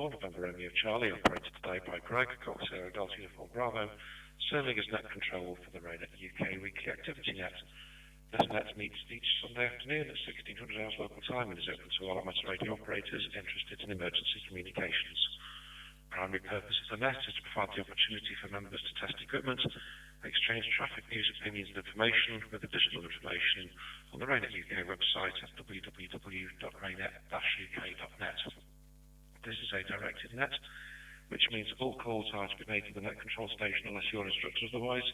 Uniform November Romeo Charlie, operated today by Greg, Golf Sierra Delta Uniform Bravo, serving as net control for the RAYNET-UK weekly activity net. This net meets each Sunday afternoon at 1600 hours local time and is open to all amateur radio operators interested in emergency communications. The primary purpose of the net is to provide the opportunity for members to test equipment, exchange traffic news, opinions and information with additional information on the RAYNET-UK website at www.raynet-uk.net. This is a directed net, which means all calls are to be made to the net control station unless you're instructed otherwise,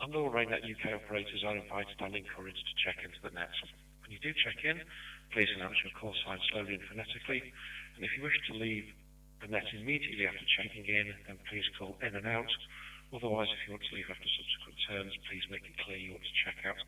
and all RAYNET-UK operators are invited and encouraged to check into the net. When you do check in, please announce your call sign slowly and phonetically, and if you wish to leave the net immediately after checking in, then please call in and out. Otherwise, if you want to leave after subsequent turns, please make it clear you want to check out.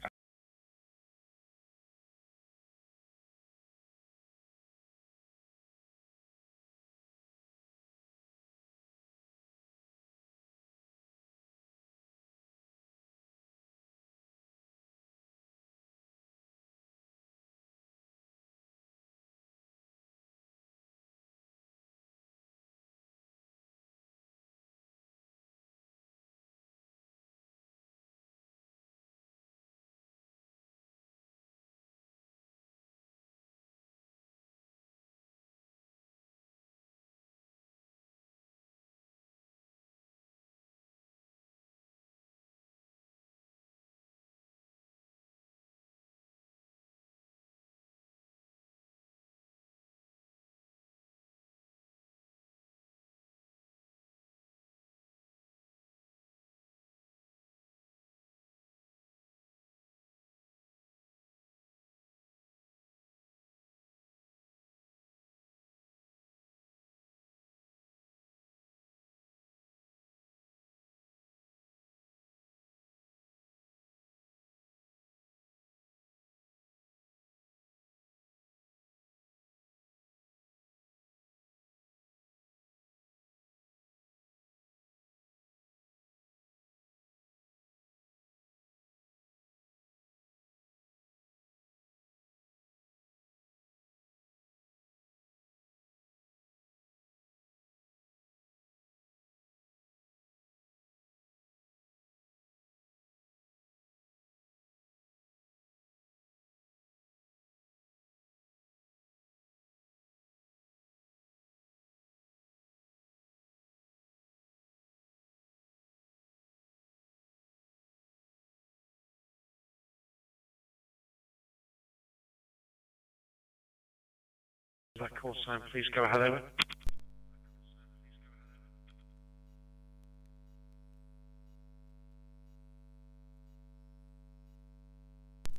That call sign, please go ahead, over.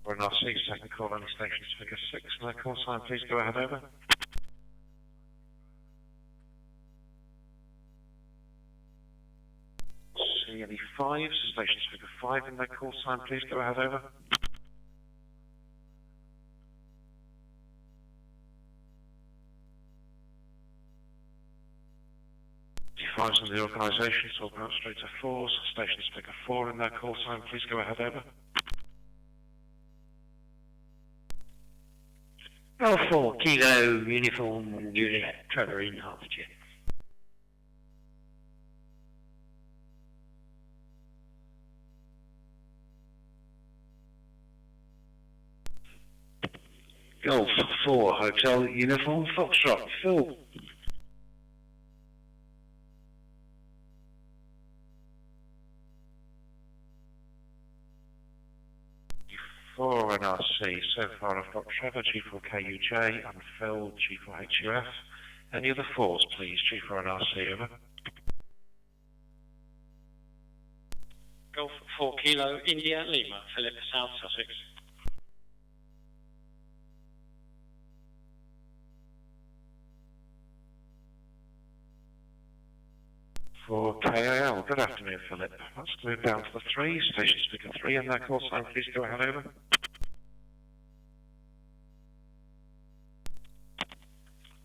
We're in RC, second call, only stations figure 6, and that call sign, please go ahead, over. See any 5s, stations figure 5, and that call sign, please go ahead, over. Fives in the organisation, so we'll go straight to 4s, stations figure 4 in their call sign, please go ahead, over. Alpha Kilo Uniform Juliet, Trevor in Hertfordshire. Golf 4 Hotel Uniform Foxtrot, Phil. 4 NRC. So far I've got Trevor, G4KUJ, and Phil, G4HUF. Any other 4s, please? G4 NRC, over. Golf 4 Kilo India Lima, Philip, South Sussex. For KAL, good afternoon, Philip. Let's move down to the 3, station speaker 3, and their call sign, please go ahead, over.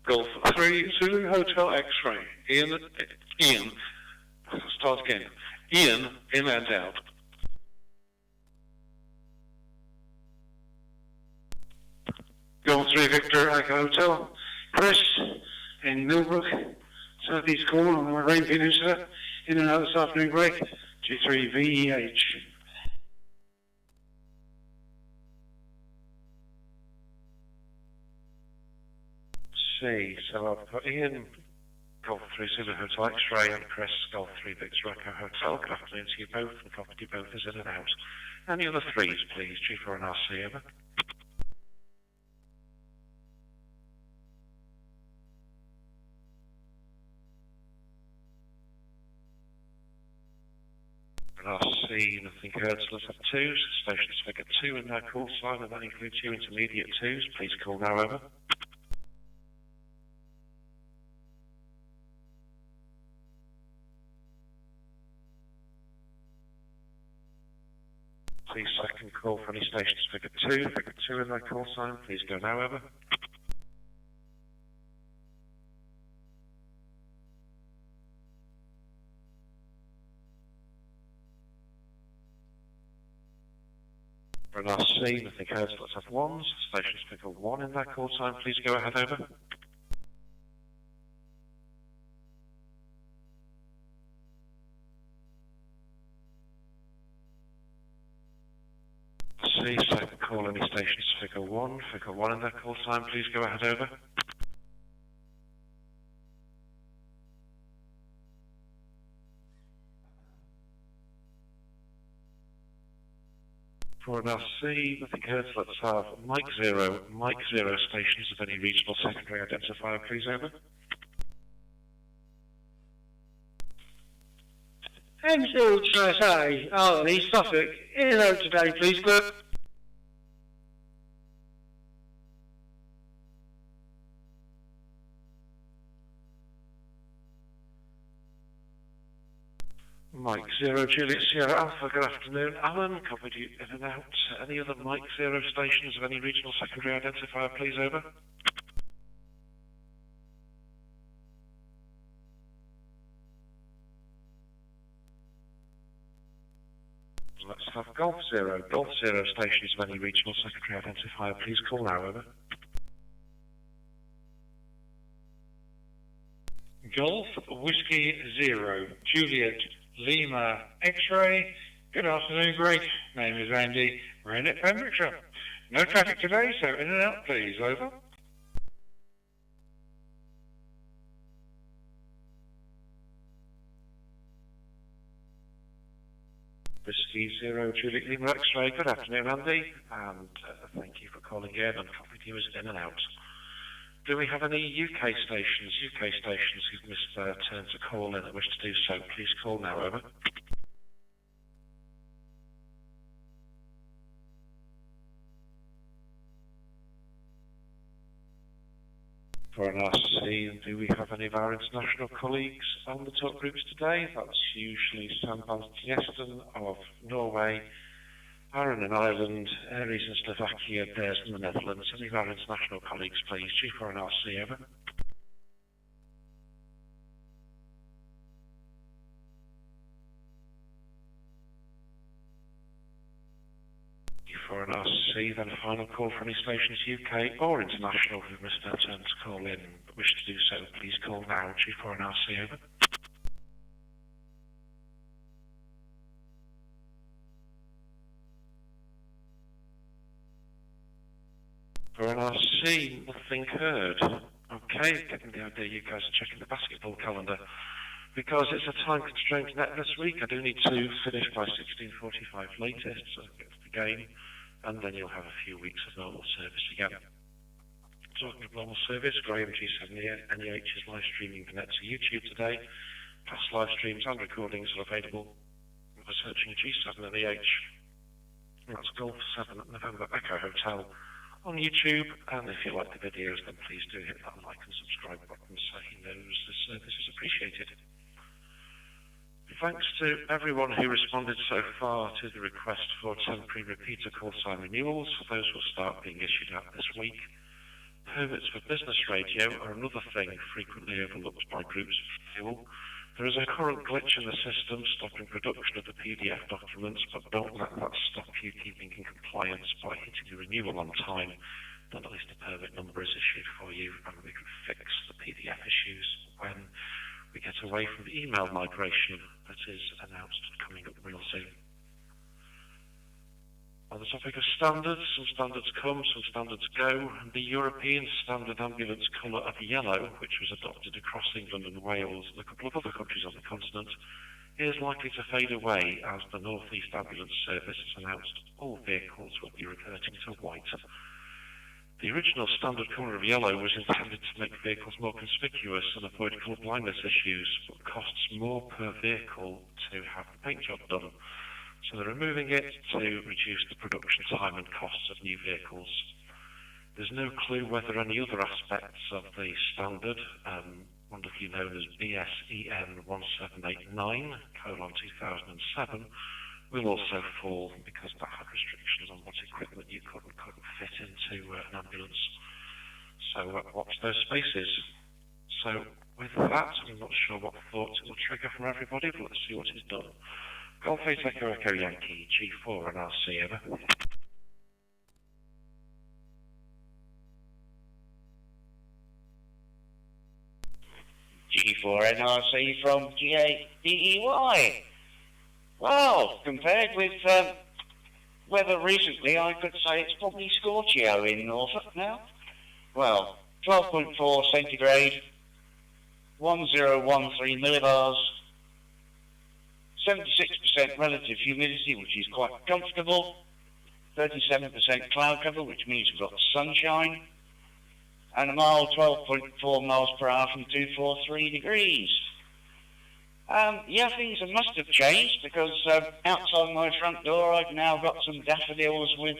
Golf 3 Zulu Hotel X-Ray. Ian, start again. Ian, in and out. Golf 3 Victor Echo Hotel. Chris, in Millbrook, Southeast Cornwall on the Rain Peninsula, in and out this afternoon, Greg, G3VEH. C, so I've put in Golf 3 Zulu Hotel X-Ray and Chris Golf 3 Victor Echo Hotel. Good afternoon to you both, and copied you both as in and out. Any other threes, please? G4 and RC, over. RC, nothing heard, so let's have twos. Stations figure 2 in their call sign, and that includes you intermediate twos. Please call now, over. Please second call for any stations figure 2 in their call sign. Please go now, over. For an RC, nothing heard, so let's have ones. Stations figure 1 in their call sign. Please go ahead, over. Second call, any stations figure 1 in their call sign, please go ahead, over. For an LC, nothing heard, so let's have Mike 0 stations of any regional secondary identifier, please, over. M0-A, Arley, Suffolk, in and out today, please, go. Mike 0, Juliet Sierra Alpha, good afternoon. Alan, copied you in and out. Any other Mike 0 stations of any regional secondary identifier, please, over? Let's have Golf 0 stations of any regional secondary identifier, please call now, over. Golf Whiskey 0, Juliet Lima X-Ray. Good afternoon, Greg. Name is Andy. RAYNET Pembrokeshire. No traffic today, so in and out, please. Over. Whiskey 0, Juliet Lima X-Ray. Good afternoon, Andy, and thank you for calling in and copied you as in and out. Do we have any UK stations who've missed their turn to call in that wish to do so? Please call now, over. For an RC, do we have any of our international colleagues on the talk groups today? That's usually Sam Bastian of Norway, Aaron in Ireland, Aries in Slovakia, Bears in the Netherlands. Any of our international colleagues, please? G4 and RC, over. G4 and RC, then a final call for any stations UK or international who've missed their turn to call in but wish to do so. Please call now. G4 and RC, over. For an RC, nothing heard. Okay, getting the idea you guys are checking the basketball calendar. Because it's a time constraint net this week, I do need to finish by 16:45 latest, so get to the game, and then you'll have a few weeks of normal service again. Talking of normal service, Graham G7NEH is live streaming the net to YouTube today. Past live streams and recordings are available by searching G7NEH. That's Golf 7 November Echo Hotel on YouTube, and if you like the videos, then please do hit that like and subscribe button so he knows this service is appreciated. Thanks to everyone who responded so far to the request for temporary repeater call sign renewals. Those will start being issued out this week. Permits for business radio are another thing frequently overlooked by groups of people. There is a current glitch in the system stopping production of the PDF documents, but don't let that stop you keeping in compliance by hitting the renewal on time. then at least a permit number is issued for you, and we can fix the PDF issues when we get away from the email migration that is announced coming up real soon. On the topic of standards, some standards come, some standards go. The European standard ambulance colour of yellow, which was adopted across England and Wales and a couple of other countries on the continent, is likely to fade away as the North East Ambulance Service has announced all vehicles will be reverting to white. The original standard colour of yellow was intended to make vehicles more conspicuous and avoid colour blindness issues, but costs more per vehicle to have the paint job done. So they're removing it to reduce the production time and costs of new vehicles. There's no clue whether any other aspects of the standard, wonderfully known as BSEN 1789:2007, will also fall because that had restrictions on what equipment you could and couldn't fit into an ambulance. So watch those spaces. So with that, I'm not sure what thoughts it will trigger from everybody, but let's see what it's done. Golf 8 Echo Echo Yankee, G4 and RC, over. G4 NRC from G8 DEY. Well, compared with weather recently, I could say it's probably Scorchio in Norfolk now. Well, 12.4 centigrade, 1013 millibars, 76% relative humidity, which is quite comfortable, 37% cloud cover, which means we've got sunshine, and a mile 12.4 miles per hour from 243 degrees. Yeah, things must have changed because outside my front door I've now got some daffodils with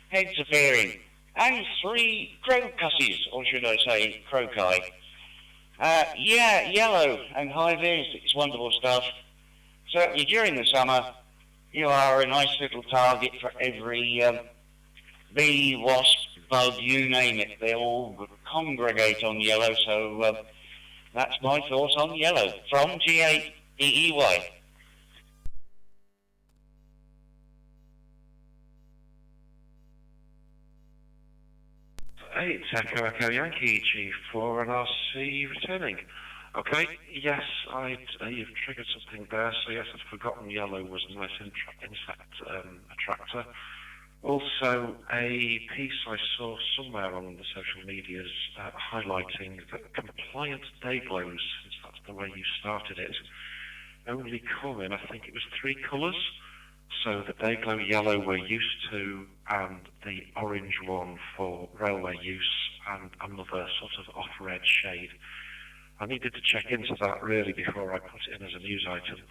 heads appearing, and 3 crocusses, or should I say croci. Yeah, yellow and high vis, it's wonderful stuff. Certainly during the summer, you are a nice little target for every bee, wasp, bug, you name it. They all congregate on yellow, so that's my thoughts on yellow from G8 DEY. Hey, it's Echo Echo Yankee, G4 and RC returning. Okay, yes, you've triggered something there, so yes, I'd forgotten yellow was a nice insect attractor. Also, a piece I saw somewhere on the social medias highlighting that compliant day glows, since that's the way you started it, only come in, I think it was 3 colours. So the day glow yellow we're used to, and the orange one for railway use, and another sort of off-red shade. I needed to check into that really before I put it in as a news item,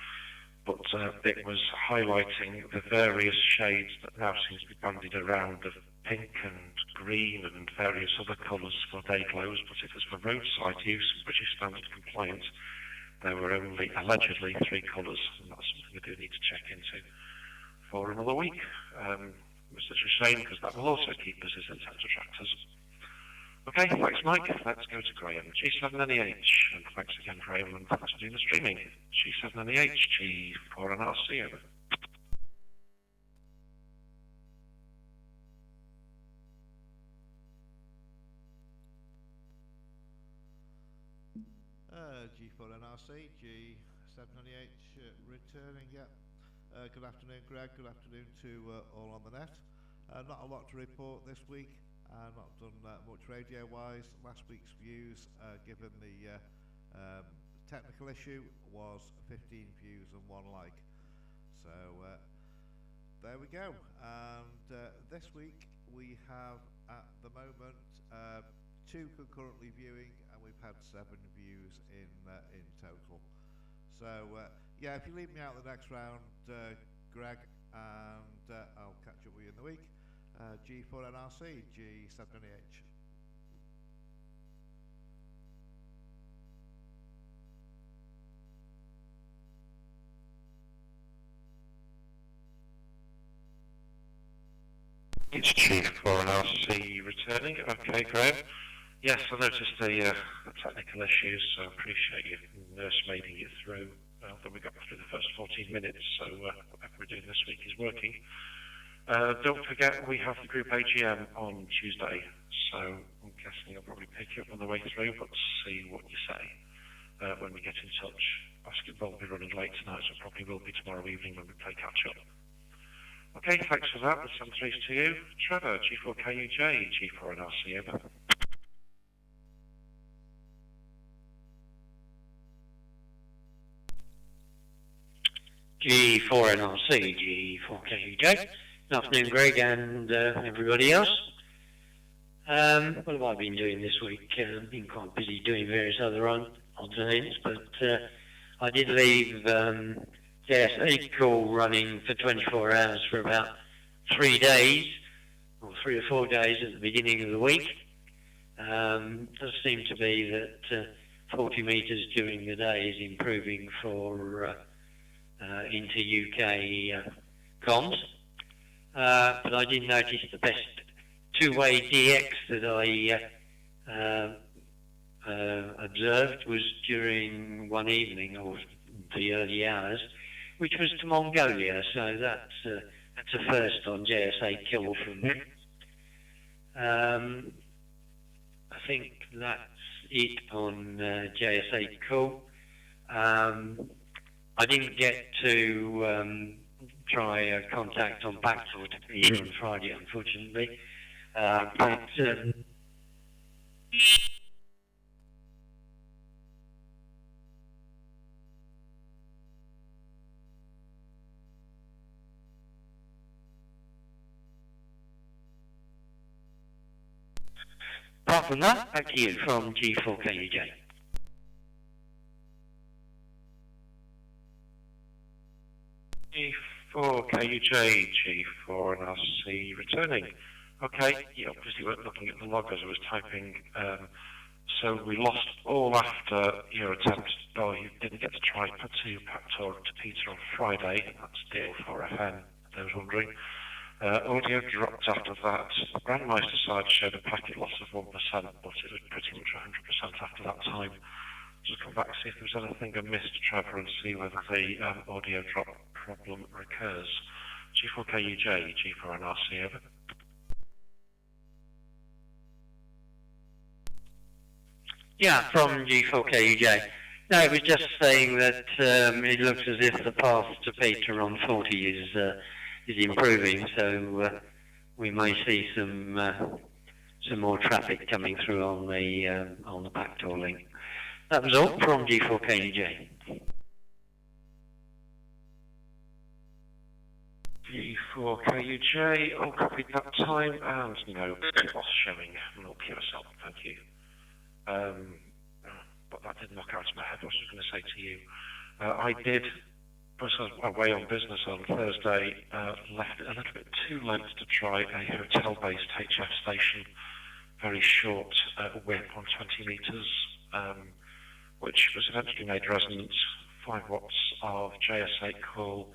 but it was highlighting the various shades that now seems to be bandied around of pink and green and various other colours for day glows, but if it's for roadside use and British Standard compliance, there were only allegedly 3 colours, and that's something we do need to check into for another week. It's such a shame because that will also keep us as insect attractors. Okay, thanks Mike. Let's go to Graham, G7NEH, and thanks again Graham, and thanks for doing the streaming. G7NEH, G4 and RC, over. G4 NRC, G7NEH, returning, yeah. Good afternoon Greg, good afternoon to all on the net. Not a lot to report this week. Not done much radio-wise. Last week's views, given the technical issue, was 15 views and 1 like. So there we go. And this week we have at the moment 2 concurrently viewing, and we've had 7 views in total. So yeah, if you leave me out the next round, Greg, and I'll catch up with you in the week. G4 NRC, G7NEH. It's G4 and RC returning. Okay, Graham. Yes, I noticed the technical issues, so I appreciate you nurse-maiding it through. Although we got through the first 14 minutes, so whatever we're doing this week is working. Don't forget we have the group AGM on Tuesday, so I'm guessing you'll probably pick it up on the way through, but see what you say when we get in touch. Basketball will be running late tonight, so it probably will be tomorrow evening when we play catch up. Okay, thanks for that. The 73's to you. Trevor, G4KUJ, G4NRC, over. G4NRC, G4KUJ. Good afternoon, Greg, and everybody else. What have I been doing this week? I've been quite busy doing various other odds and ends, but I did leave JSA call running for 24 hours for about 3 days, or 3 or 4 days at the beginning of the week. Does seem to be that 40 metres during the day is improving for into UK comms. But I did notice the best two-way DX that I observed was during one evening, or the early hours, which was to Mongolia, so that's a first on JSA kill from me. I think that's it on JSA call. I didn't get to try contact on Backdoor to be here on Friday, unfortunately. But apart from that, back to you from G4KUJ. G4KUJ, G4NRC, returning. Okay, you obviously weren't looking at the log as I was typing, so we lost all after your attempt. Oh, you didn't get to try to Pactor to Peter on Friday. That's deal for FM, I was wondering. Audio dropped after that. The Brandmeister side showed a packet loss of 1%, but it was pretty much 100% after that time. Just come back to see if there was anything I missed, Trevor, and see whether the audio drop problem recurs. G4KUJ, G4NRC, over. Yeah, from G4KUJ. No, it was just saying that it looks as if the path to Peter on 40 is improving, so we may see some more traffic coming through on the backdoor link. That was all from G4KUJ. G4KUJ, all copied that time, and no loss showing, not QSL, thank you. But that did knock out of my head. What was I going to say to you? I did, because I was away on business on Thursday, left it a little bit too late to try a hotel-based HF station, very short whip on 20 metres, which was eventually made resonant. 5 watts of JS8 call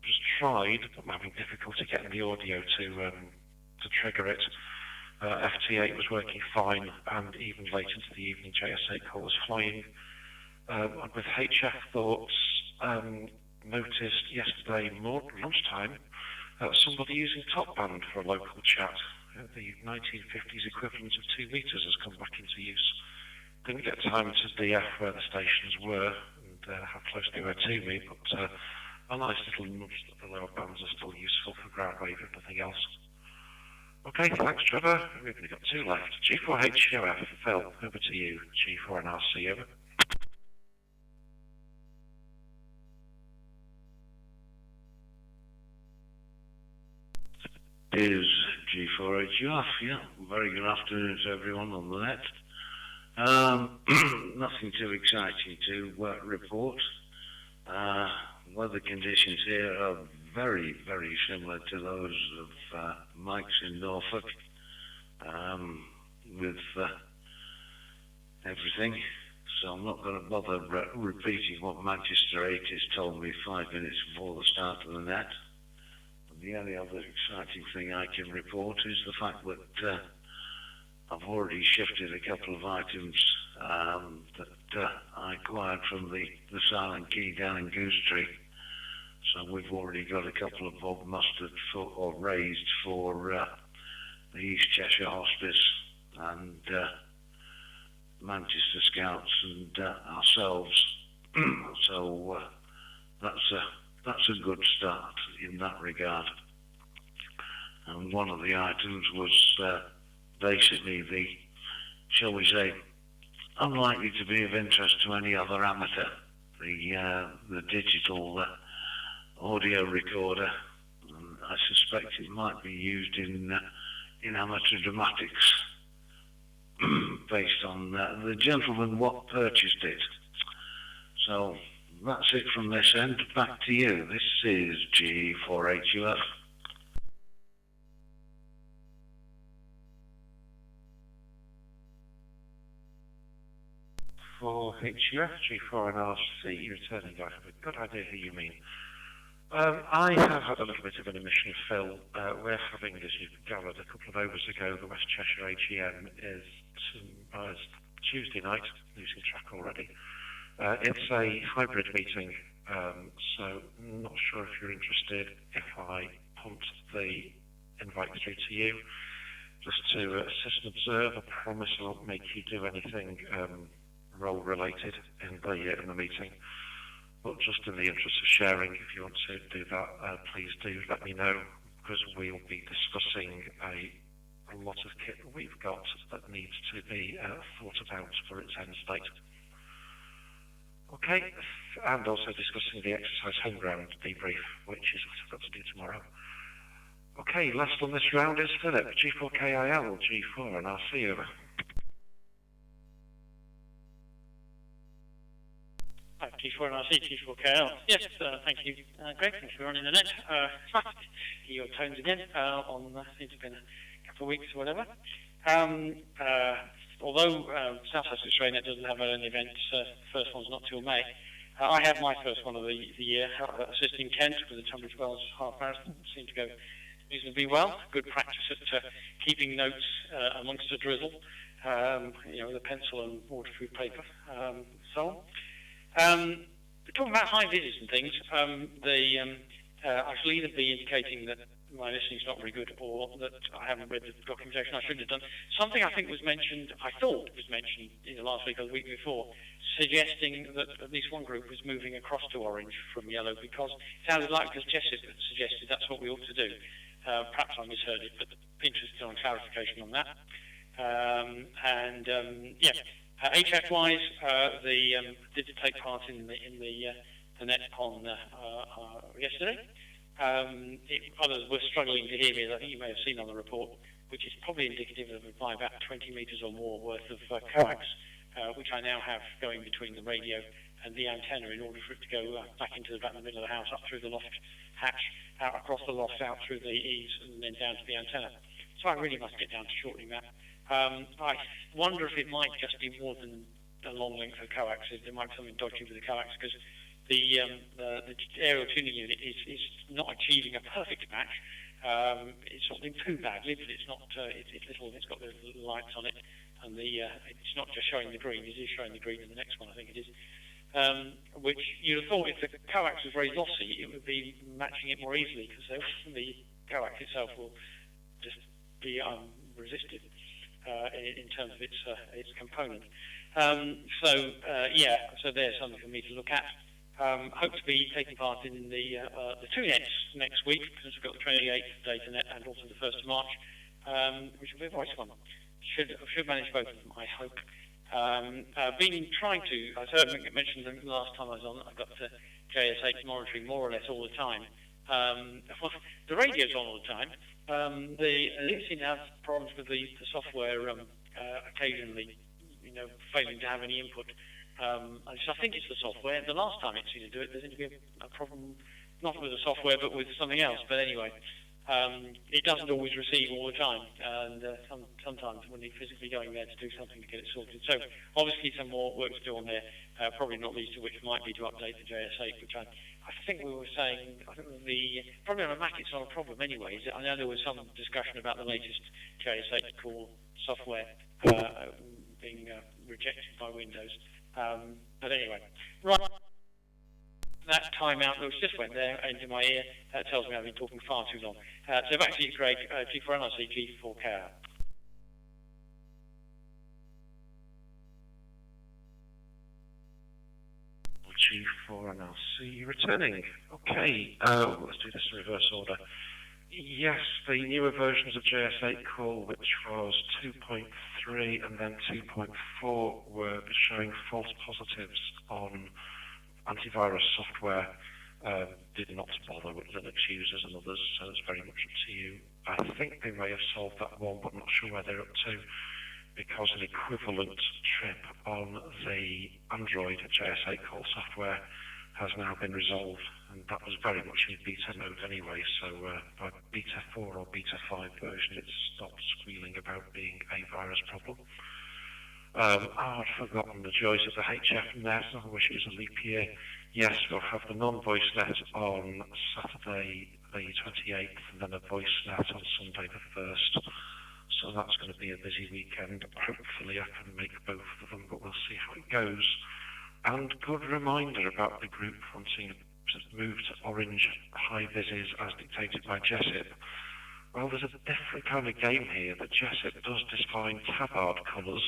was tried, but I'm having difficulty getting the audio to trigger it. FT8 was working fine, and even late into the evening, JS8 call was flying. With HF thoughts, noticed yesterday lunchtime somebody using top band for a local chat. The 1950s equivalent of 2 metres has come back into use. Didn't get time to DF where the stations were and how close they were to me, but a nice little nudge that the lower bands are still useful for ground wave if nothing else. Okay, thanks Trevor. We've only got 2 left. G4HOF, Phil, over to you. G4NRC, over. Is G4HUF, yeah. Very good afternoon to everyone on the net. Nothing too exciting to report. Weather conditions here are very, very similar to those of Mike's in Norfolk, with everything. So I'm not going to bother repeating what Manchester 8 has told me 5 minutes before the start of the net. The only other exciting thing I can report is the fact that I've already shifted a couple of items that I acquired from the Silent Key down in Goose Tree So we've already got a couple of Bob Mustard raised for the East Cheshire Hospice and Manchester Scouts and ourselves. So that's a good start in that regard. And one of the items was basically the, shall we say, unlikely to be of interest to any other amateur, the digital audio recorder. I suspect it might be used in amateur dramatics, based on the gentleman what purchased it. So that's it from this end. Back to you. This is G4HUF. For HUF, G4 and RC, returning I have a good idea who you mean. I have had a little bit of an emission of Phil. We're having, as you gathered a couple of overs ago, the West Cheshire AGM is Tuesday night, losing track already. It's a hybrid meeting, so I'm not sure if you're interested if I punt the invite through to you, just to assist and observe. I promise I won't make you do anything role related in the meeting. But just in the interest of sharing, if you want to do that, please do let me know, because we'll be discussing a lot of kit that we've got that needs to be thought about for its end state. Okay, and also discussing the exercise home ground debrief, which is what I've got to do tomorrow. Okay, last on this round is Philip, G4KIL, G4, and I'll see you. G4 and RC, G4KL. Yes, thank you, Greg. Thanks for running the net. Your tones again it's been a couple of weeks or whatever. Although South Sussex RAYNET doesn't have an event, first one's not till May. I have my first one of the year, assisting Kent with the Tunbridge Wells half marathon. Seemed to go reasonably well. Good practice at keeping notes amongst the drizzle, with a pencil and waterproof paper, so on. Talking about high vis and things, I shall either be indicating that my listening's not very good, or that I haven't read the documentation I should have done. Something I think was mentioned, either last week or the week before, suggesting that at least one group was moving across to orange from yellow, because it sounded like, because Jessup suggested that's what we ought to do. Perhaps I misheard it, but interested on clarification on that. HF-wise, did take part in the NetCon yesterday. Others were struggling to hear me, as I think you may have seen on the report, which is probably indicative of about 20 metres or more worth of coax, which I now have going between the radio and the antenna in order for it to go back into about the middle of the house, up through the loft hatch, out across the loft, out through the eaves, and then down to the antenna. So I really must get down to shortening that. I wonder if it might just be more than a long length of coax. There might be something dodgy with the coax, because the aerial tuning unit is not achieving a perfect match. It's not doing too badly, but it's not. It's little. It's got the little lights on it, and it's not just showing the green. It is showing the green in the next one, I think it is. Which you'd have thought if the coax was very lossy, it would be matching it more easily, because the coax itself will just be resisted in terms of its component. So there's something for me to look at. Hope to be taking part in the two nets next week, because we've got the 28th data net and also the 1st of March, which will be a voice one. Should manage both of them, I hope. Been trying to, I heard mentioned the last time I was on, I've got JSH monitoring more or less all the time. The radio's on all the time. They seem to have problems with the software occasionally, failing to have any input. So I think it's the software. The last time it seemed to do it, there seemed to be a problem, not with the software, but with something else. But anyway, it doesn't always receive all the time, and sometimes when you're physically going there to do something to get it sorted. So obviously some more work to do on there, probably not least of which might be to update the JSH, which I think we were saying, I think probably on a Mac it's not a problem anyway. I know there was some discussion about the latest JSH core software being rejected by Windows. But anyway, right. that timeout that just went there into my ear tells me I've been talking far too long. So back to you, Craig. G4 NRC, G4K. G4 NRC returning. Okay, let's do this in reverse order. Yes, the newer versions of JS8 call, which was 2.3 and then 2.4, were showing false positives on antivirus software. Did not bother with Linux users and others, so it's very much up to you. I think they may have solved that one, but not sure where they're up to, because an equivalent trip on the Android JS8 call software has now been resolved, and that was very much in beta mode anyway, so by beta 4 or beta 5 version it stopped squealing about being a virus problem. I'd forgotten the joys of the HF net. I wish it was a leap year. Yes, we'll have the non-voice net on Saturday the 28th and then a voice net on Sunday the 1st. So that's going to be a busy weekend. Hopefully I can make both of them, but we'll see how it goes. And good reminder about the group wanting to move to orange high vises as dictated by Jessup. Well, there's a different kind of game here that Jessup does define tabard colours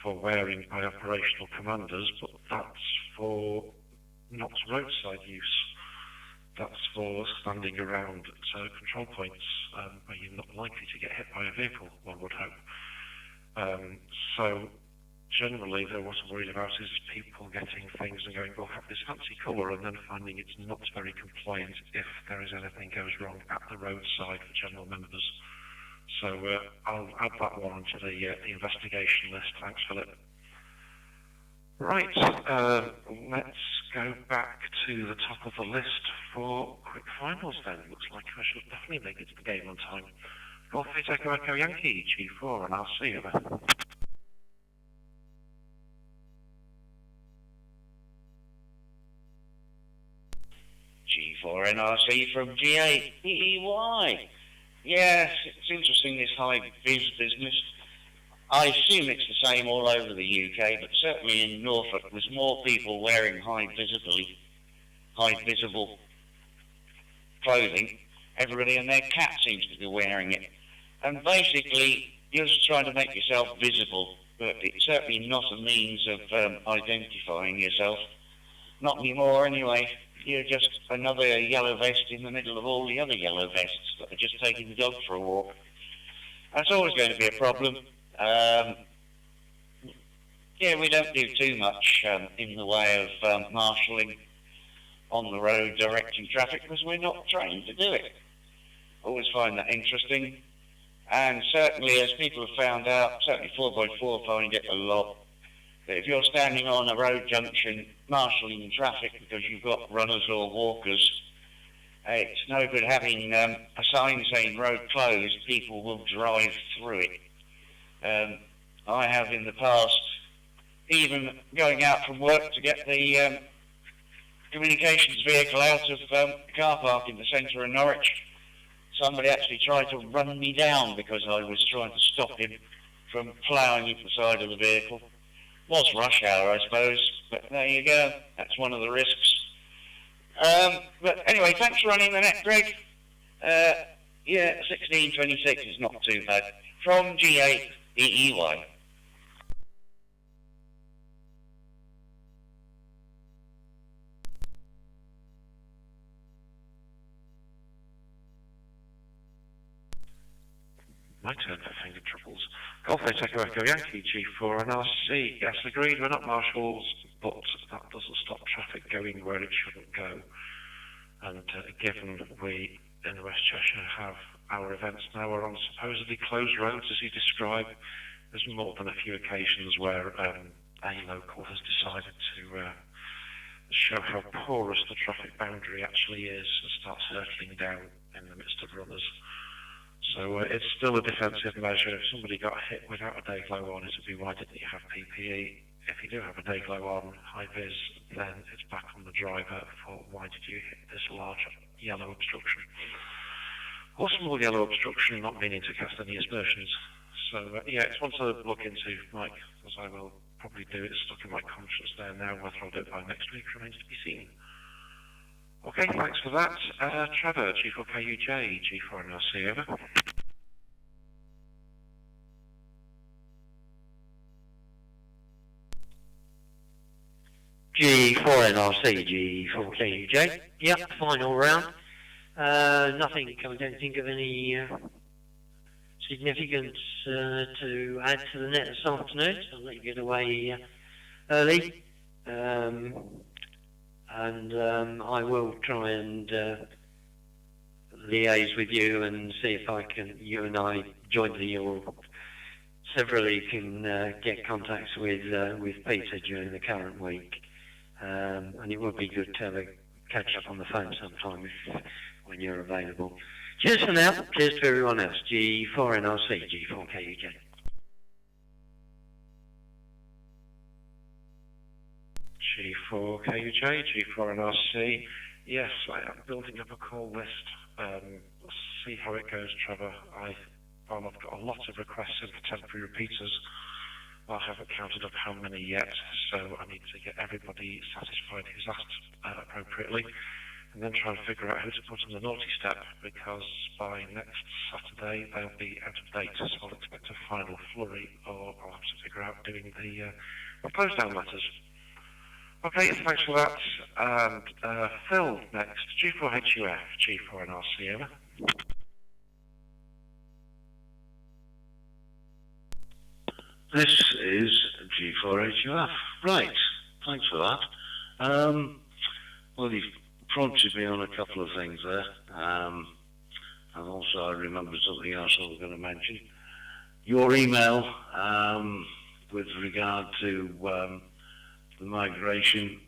for wearing by operational commanders, but that's for not roadside use. That's for standing around control points where you're not likely to get hit by a vehicle, one would hope. So generally, what I'm worried about is people getting things and going, we'll have this fancy colour, and then finding it's not very compliant if there is anything goes wrong at the roadside for general members. So I'll add that one to the investigation list. Thanks, Philip. Right, let's go back to the top of the list for quick finals then. Looks like I should definitely make it to the game on time. Golf Echo Echo Yankee, G4, and I'll see you then. G4 NRC from G8 EEY. Yes, it's interesting, this high vis business. I assume it's the same all over the UK, but certainly in Norfolk there's more people wearing high visible clothing. Everybody and their cat seems to be wearing it. And basically, you're just trying to make yourself visible, but it's certainly not a means of identifying yourself. Not anymore anyway. You're just another yellow vest in the middle of all the other yellow vests that are just taking the dog for a walk. That's always going to be a problem. Yeah, we don't do too much in the way of marshalling on the road, directing traffic, because we're not trained to do it. Always find that interesting. And certainly, as people have found out, certainly 4x4 find it a lot, that if you're standing on a road junction marshalling traffic because you've got runners or walkers, it's no good having a sign saying road closed. People will drive through it. I have in the past, even going out from work to get the communications vehicle out of the car park in the centre of Norwich, somebody actually tried to run me down because I was trying to stop him from ploughing into the side of the vehicle. Was rush hour, I suppose, but there you go. That's one of the risks. But anyway, thanks for running the net, Greg. Yeah, 1626 is not too bad. From G8 EEY. My turn for finger troubles. Golf Echo Echo Yankee, G4 and RC. Yes, agreed, we're not marshals, but that doesn't stop traffic going where it shouldn't go. And given we in West Cheshire have our events now are on supposedly closed roads, as you describe, there's more than a few occasions where a local has decided to show how porous the traffic boundary actually is and start hurtling down in the midst of runners. So it's still a defensive measure. If somebody got hit without a day glow on, it would be, why didn't you have PPE? If you do have a day glow on, high vis, then it's back on the driver for why did you hit this large yellow obstruction? Or small yellow obstruction, not meaning to cast any aspersions. So yeah, it's one to look into, Mike, as I will probably do. It's stuck in my conscience there now. Whether I'll do it by next week remains to be seen. Okay, thanks for that. Trevor, G4KUJ, G4NRC, over. G4NRC, G4KUJ. Yep, final round. Nothing, I don't think of any significance to add to the net this afternoon, so I'll let you get away early. I will try and liaise with you and see if I can, you and I jointly or severally can get contacts with Peter during the current week. And it would be good to have a catch up on the phone sometime when you're available. Cheers for now. Cheers to everyone else. G4NRC, G4KUJ. G4KUJ, G4NRC. Yes, I am building up a call list. We'll see how it goes, Trevor. I've got a lot of requests in for temporary repeaters. I haven't counted up how many yet, so I need to get everybody satisfied who's asked appropriately, and then try and figure out who to put on the naughty step, because by next Saturday they'll be out of date, so I'll expect a final flurry, or I'll have to figure out doing the close down letters. Okay, thanks for that. And Phil next, G4HUF, G4NRC, over. This is G4HUF. Right, thanks for that. Well, you've prompted me on a couple of things there. And also I remember something else I was going to mention. Your email with regard to the migration,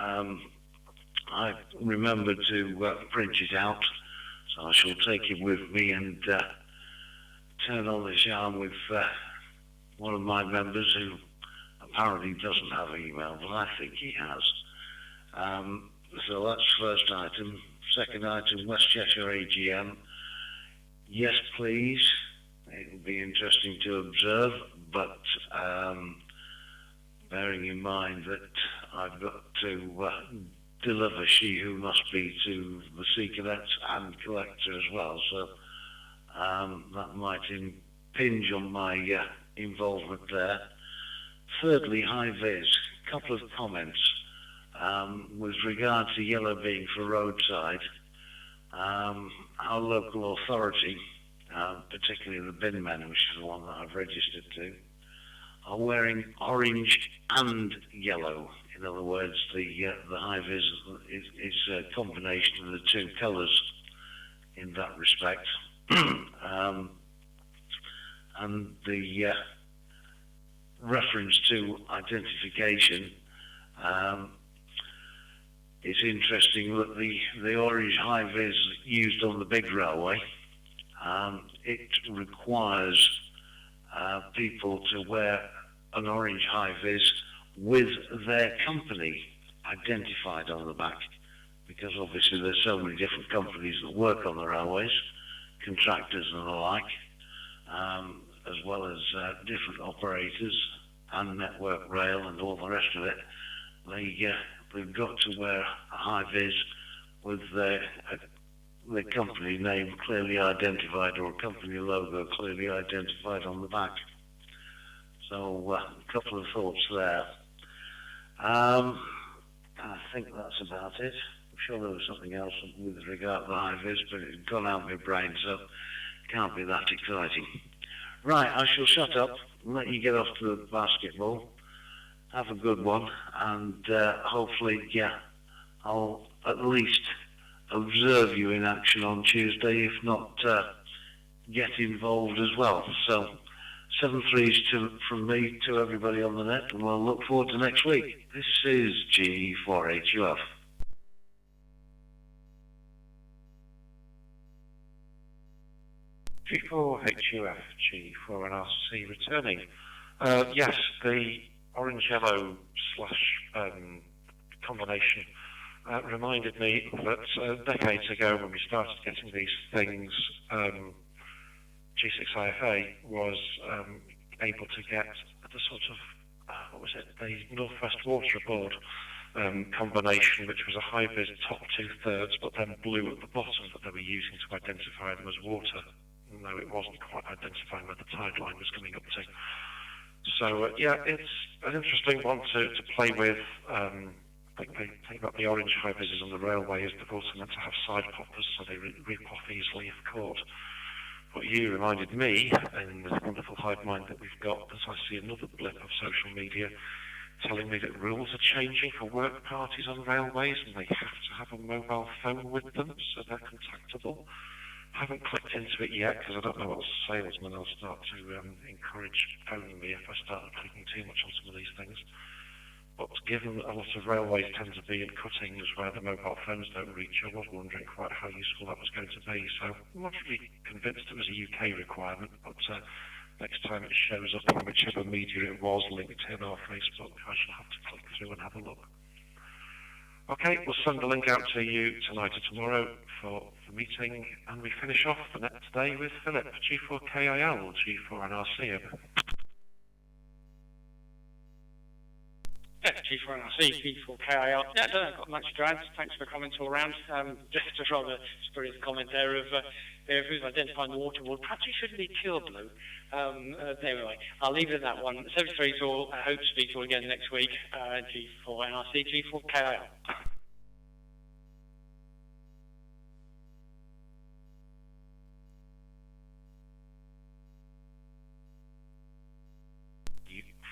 I remembered to print it out, so I shall take it with me and turn on the charm with one of my members who apparently doesn't have email, but I think he has. So that's first item. Second item, West Cheshire AGM. Yes, please. It will be interesting to observe, but bearing in mind that I've got to deliver She Who Must Be to the Sea Cadets and Collector as well, so that might impinge on my involvement there. Thirdly, high vis. A couple of comments with regard to yellow being for roadside. Our local authority, particularly the bin men, which is the one that I've registered to, are wearing orange and yellow. In other words, the high vis is a combination of the two colours in that respect. And the reference to identification, it's interesting that the orange high vis used on the big railway, it requires people to wear an orange high vis with their company identified on the back, because obviously there's so many different companies that work on the railways, contractors and the like, as well as different operators and Network Rail and all the rest of it. They've got to wear a high vis with the company name clearly identified, or a company logo clearly identified on the back. So a couple of thoughts there. I think that's about it. I'm sure there was something else with regard to the high vis, but it's gone out of my brain, so it can't be that exciting. Right, I shall shut up and let you get off to the basketball. Have a good one, and hopefully, I'll at least observe you in action on Tuesday, if not get involved as well. So 7 threes from me to everybody on the net, and we'll look forward to next week. This is G4HUF. G4HUF, G4NRC returning. Yes, the orange-yellow slash combination reminded me that decades ago when we started getting these things, G6IFA was able to get the sort of, what was it, the North West Water Board combination, which was a high-vis top 2/3, but then blue at the bottom that they were using to identify them as water, though it wasn't quite identifying where the tide line was coming up to. So yeah, it's an interesting one to play with. I think they think about the orange high-vises on the railways, they're also meant to have side poppers, so they rip off easily if caught. But you reminded me, in this wonderful hive mind that we've got, that I see another blip of social media telling me that rules are changing for work parties on railways and they have to have a mobile phone with them so they're contactable. I haven't clicked into it yet because I don't know what salesman I'll start to encourage phoning me if I start clicking too much on some of these things. But given that a lot of railways tend to be in cuttings where the mobile phones don't reach, I was wondering quite how useful that was going to be. So I'm not really convinced it was a UK requirement, but next time it shows up on whichever media it was, LinkedIn or Facebook, I shall have to click through and have a look. Okay, we'll send the link out to you tonight or tomorrow for the meeting, and we finish off the net today with Philip, G4KIL, G4NRC. Yeah, G4NRC, G4KIL. Yeah, I don't know, got much to add. Thanks for the comments all around. Just a rather spurious comment there of who's identifying the water wall. Perhaps it shouldn't be Cure Blue. Anyway, I'll leave it at that one. 73 all. I hope to speak to you again next week. G4NRC, G4KIL.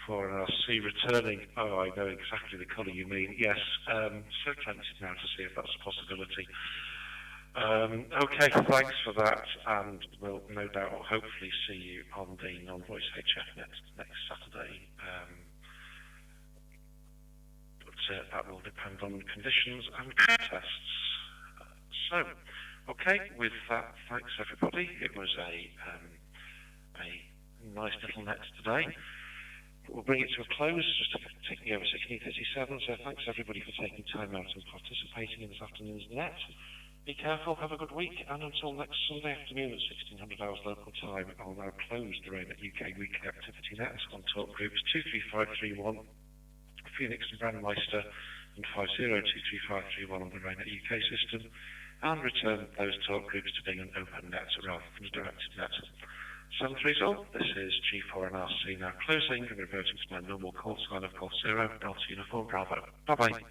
For RC returning, oh, I know exactly the colour you mean. Yes, so tempted now to see if that's a possibility. Okay, thanks for that, and we'll no doubt hopefully see you on the non-voice HF next Saturday. But that will depend on conditions and tests. So, okay, with that, thanks everybody. It was a nice little net today. We'll bring it to a close, just ticking over 16:37, so thanks everybody for taking time out and participating in this afternoon's net. Be careful, have a good week, and until next Sunday afternoon at 1600 hours local time, I'll now close the RAYNET-UK weekly activity net on talk groups 23531, Pheonix and Brandmeister, and 50235331 on the RAYNET-UK system, and return those talk groups to being an open net rather than a directed net. 73 all, this is G4NRC now closing and reverting to my normal call sign of call 0, Delta Uniform Bravo. Bye bye.